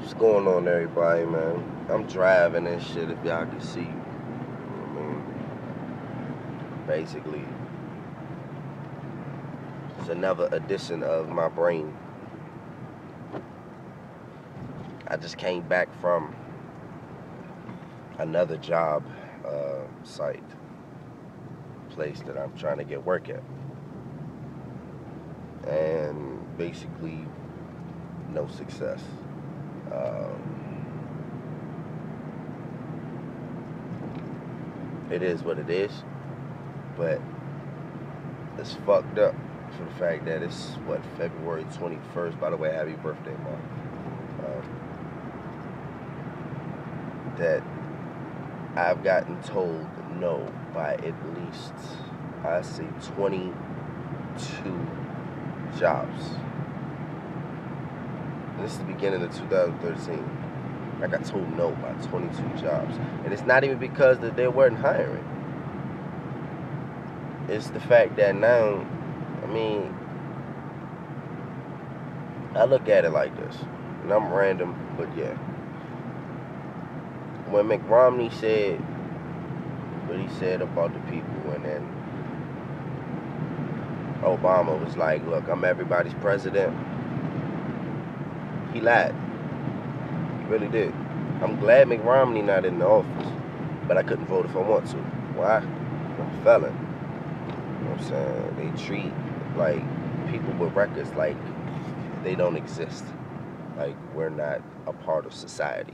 What's going on, everybody, man? I'm driving and shit, if y'all can see. I mean, basically, it's another edition of my brain. I just came back from another job site, place that I'm trying to get work at. And basically, no success. It is what it is, but it's fucked up for the fact that it's, February 21st. By the way, happy birthday, Mark. That I've gotten told no by at least, I say, 22 jobs. And this is the beginning of 2013. I got told no by 22 jobs. And it's not even because that they weren't hiring. It's the fact that now, I look at it like this. And I'm random, but yeah. When Mitt Romney said what he said about the people, and then Obama was like, look, I'm everybody's president, he lied. Really did. I'm glad Mitt Romney not in the office, but I couldn't vote if I want to. Why? I'm a felon. You know what I'm saying? They treat like people with records like they don't exist. Like we're not a part of society.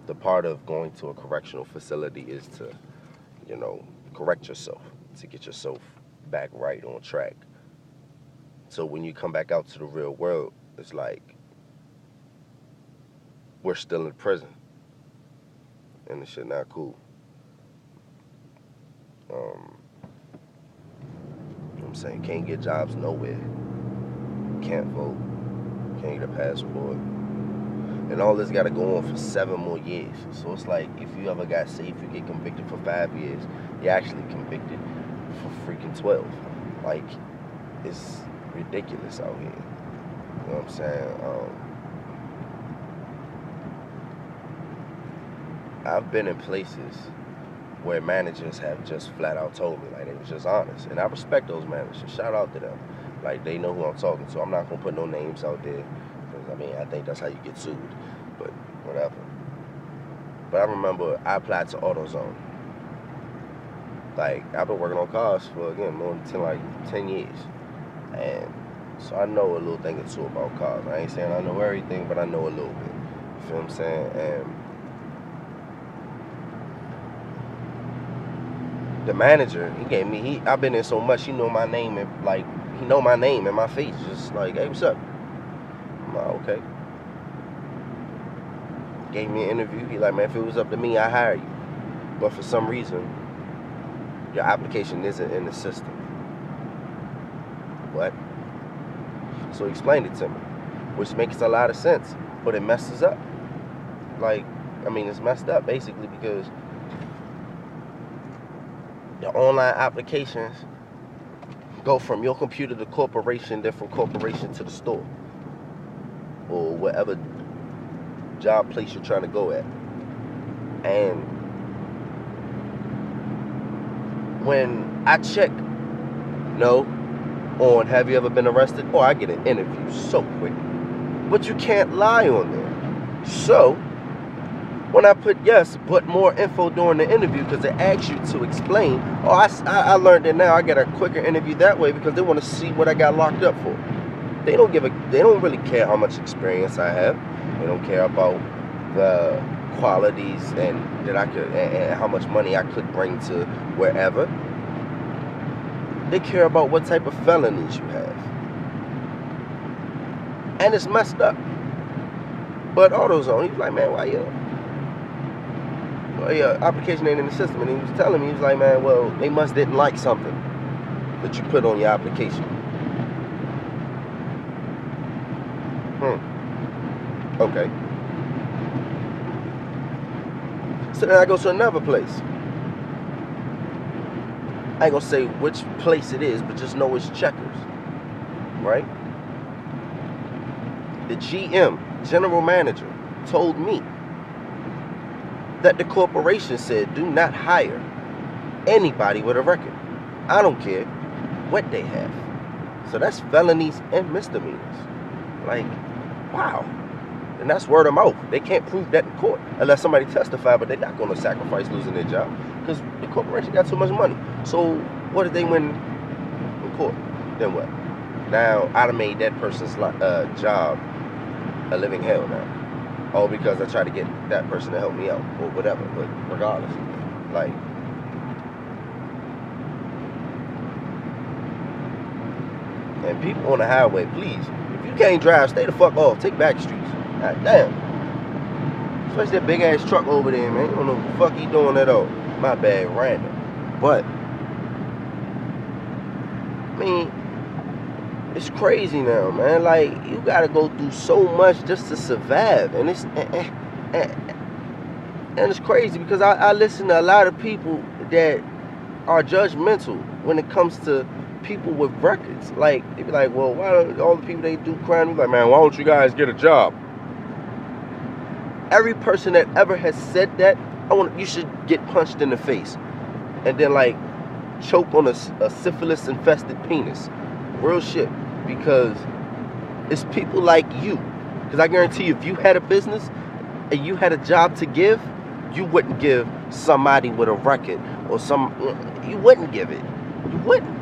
The part of going to a correctional facility is to, correct yourself, to get yourself back right on track. So when you come back out to the real world, it's like we're still in prison, and this shit not cool. You know what I'm saying? Can't get jobs nowhere. Can't vote. Can't get a passport. And all this got to go on for 7 more years. So it's like, if you ever got saved, you get convicted for 5 years, you're actually convicted for freaking 12. Like, it's ridiculous out here. You know what I'm saying? I've been in places where managers have just flat out told me, like, they was just honest. And I respect those managers. Shout out to them. Like, they know who I'm talking to. I'm not going to put no names out there. Because, I think that's how you get sued. But whatever. But I remember I applied to AutoZone. Like, I've been working on cars for, again, more than 10 years. And so I know a little thing or two about cars. I ain't saying I know everything, but I know a little bit. You feel what I'm saying? And the manager, he gave me, I've been in so much, he know my name, and like, he know my name and my face, just like, hey, what's up? I'm like, okay. Gave me an interview, he like, man, if it was up to me, I'd hire you. But for some reason, your application isn't in the system. What? So he explained it to me, which makes a lot of sense, but it messes up. Like, it's messed up basically because the online applications go from your computer to corporation, then from corporation to the store or whatever job place you're trying to go at. And when I check no on have you ever been arrested, I get an interview so quick. But you can't lie on there. So when I put yes, but more info during the interview, because it asks you to explain. I learned it now. I get a quicker interview that way because they want to see what I got locked up for. They don't really care how much experience I have. They don't care about the qualities and that I could and how much money I could bring to wherever. They care about what type of felonies you have. And it's messed up. But AutoZone, he was like, man, why you? Your application ain't in the system. And he was telling me, he was like, man, well, they must didn't like something that you put on your application. Okay. So then I go to another place. I ain't gonna say which place it is, but just know it's Checkers. Right? The GM general manager told me that the corporation said do not hire anybody with a record. I don't care what they have. So that's felonies and misdemeanors. Like, wow. And that's word of mouth. They can't prove that in court unless somebody testify, but they're not going to sacrifice losing their job because the corporation got too much money. So what did they win in court? Then what? Now I done made that person's job a living hell now. All because I tried to get that person to help me out or whatever. But regardless, like, and people on the highway, please, if you can't drive, stay the fuck off. Take back streets. God damn. Especially that big ass truck over there, man. You don't know what the fuck he doing at all. My bad, random. But I mean, it's crazy now, man. Like, you gotta go through so much just to survive. And it's crazy because I listen to a lot of people that are judgmental when it comes to people with records. Like, they be like, well, why don't all the people they do crime? Be like, man, why don't you guys get a job? Every person that ever has said that, you should get punched in the face and then like choke on a syphilis infested penis. Real shit. Because it's people like you. Because I guarantee you, if you had a business and you had a job to give, you wouldn't give somebody with a record or you wouldn't give it. You wouldn't.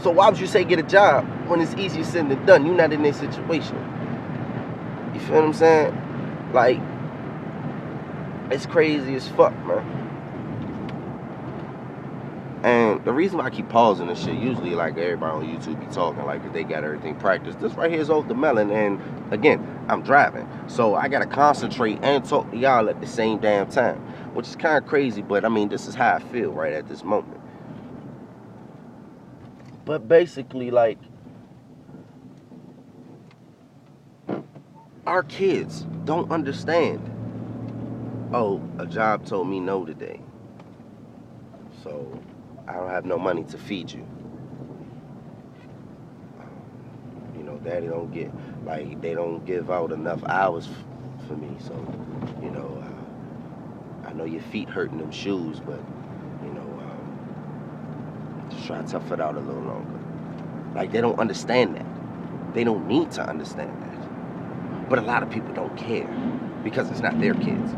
So why would you say get a job when it's easier said than done? You're not in their situation. You feel what I'm saying? Like, it's crazy as fuck, man. And the reason why I keep pausing this shit, usually like everybody on YouTube be talking like they got everything practiced. This right here is off the melon, and again, I'm driving. So I gotta concentrate and talk to y'all at the same damn time. Which is kind of crazy, but I mean, this is how I feel right at this moment. But basically, like, our kids don't understand. Oh, a job told me no today, so I don't have no money to feed you. You know, daddy don't get, like, they don't give out enough hours for me, so, you know, I know your feet hurt in them shoes, but, you know, just try to tough it out a little longer. Like, they don't understand that. They don't need to understand that. But a lot of people don't care because it's not their kids.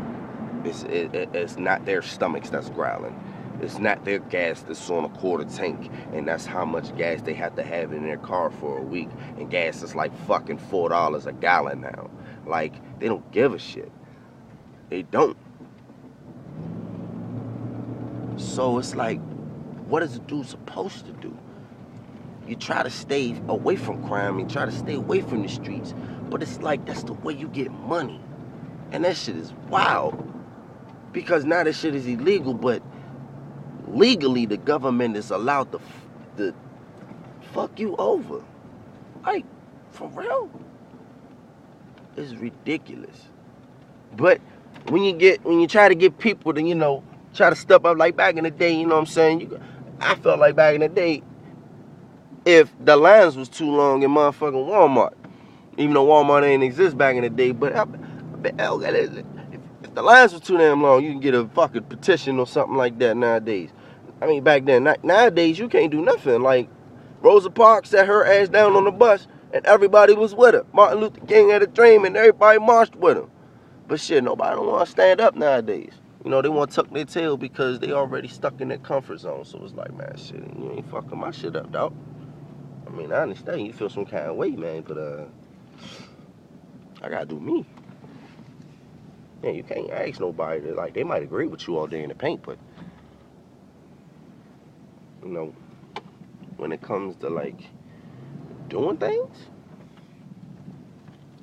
It's not their stomachs that's growling. It's not their gas that's on a quarter tank, and that's how much gas they have to have in their car for a week. And gas is like fucking $4 a gallon now. Like, they don't give a shit. They don't. So it's like, what is a dude supposed to do? You try to stay away from crime, you try to stay away from the streets, but it's like, that's the way you get money. And that shit is wild. Because now that shit is illegal, but legally the government is allowed to fuck you over. Like, for real? It's ridiculous. But when you try to get people to, you know, try to step up, like back in the day, you know what I'm saying? I felt like back in the day, if the lines was too long in motherfucking Walmart, even though Walmart ain't exist back in the day, but if the lines was too damn long, you can get a fucking petition or something like that nowadays. I mean, back then. Nowadays, you can't do nothing. Like, Rosa Parks sat her ass down on the bus, and everybody was with her. Martin Luther King had a dream, and everybody marched with him. But shit, nobody don't want to stand up nowadays. You know, they want to tuck their tail because they already stuck in their comfort zone. So it's like, man, shit, you ain't fucking my shit up, dog. I mean, I understand you feel some kind of way, man, but I gotta do me. Yeah, you can't ask nobody that, like, they might agree with you all day in the paint, but, you know, when it comes to, like, doing things,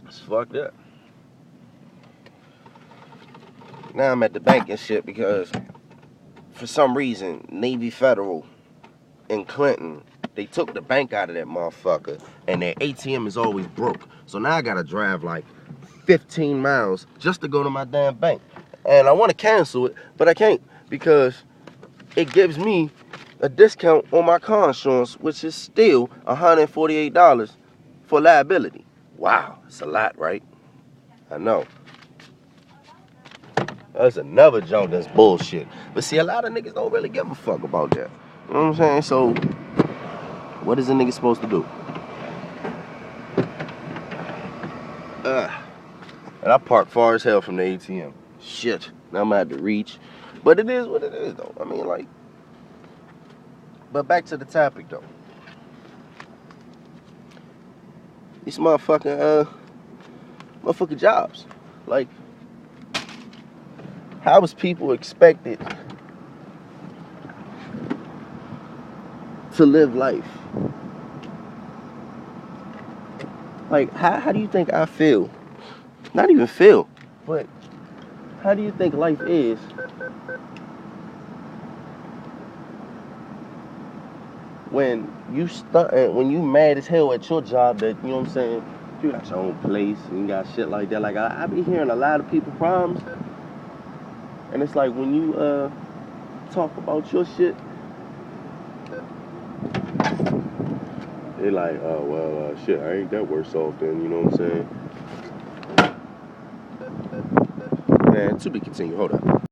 it's fucked up. Now I'm at the bank and shit because, for some reason, Navy Federal in Clinton, they took the bank out of that motherfucker, and their ATM is always broke. So now I gotta drive like 15 miles just to go to my damn bank. And I want to cancel it, but I can't because it gives me a discount on my car insurance, which is still $148 for liability. Wow, it's a lot, right? I know. That's another joke that's bullshit. But see, a lot of niggas don't really give a fuck about that. You know what I'm saying? So, what is a nigga supposed to do? And I parked far as hell from the ATM. Shit. Now I'm gonna have to reach. But it is what it is, though. I mean, like. But back to the topic, though. These motherfucking jobs. Like, how is people expected to live life? Like, how do you think I feel? Not even feel, but how do you think life is when you mad as hell at your job that, you know what I'm saying, you got your own place and you got shit like that. Like, I be hearing a lot of people problems, and it's like when you talk about your shit, they like, oh, well, shit, I ain't that worse off then, you know what I'm saying? Man, to be continued, hold up.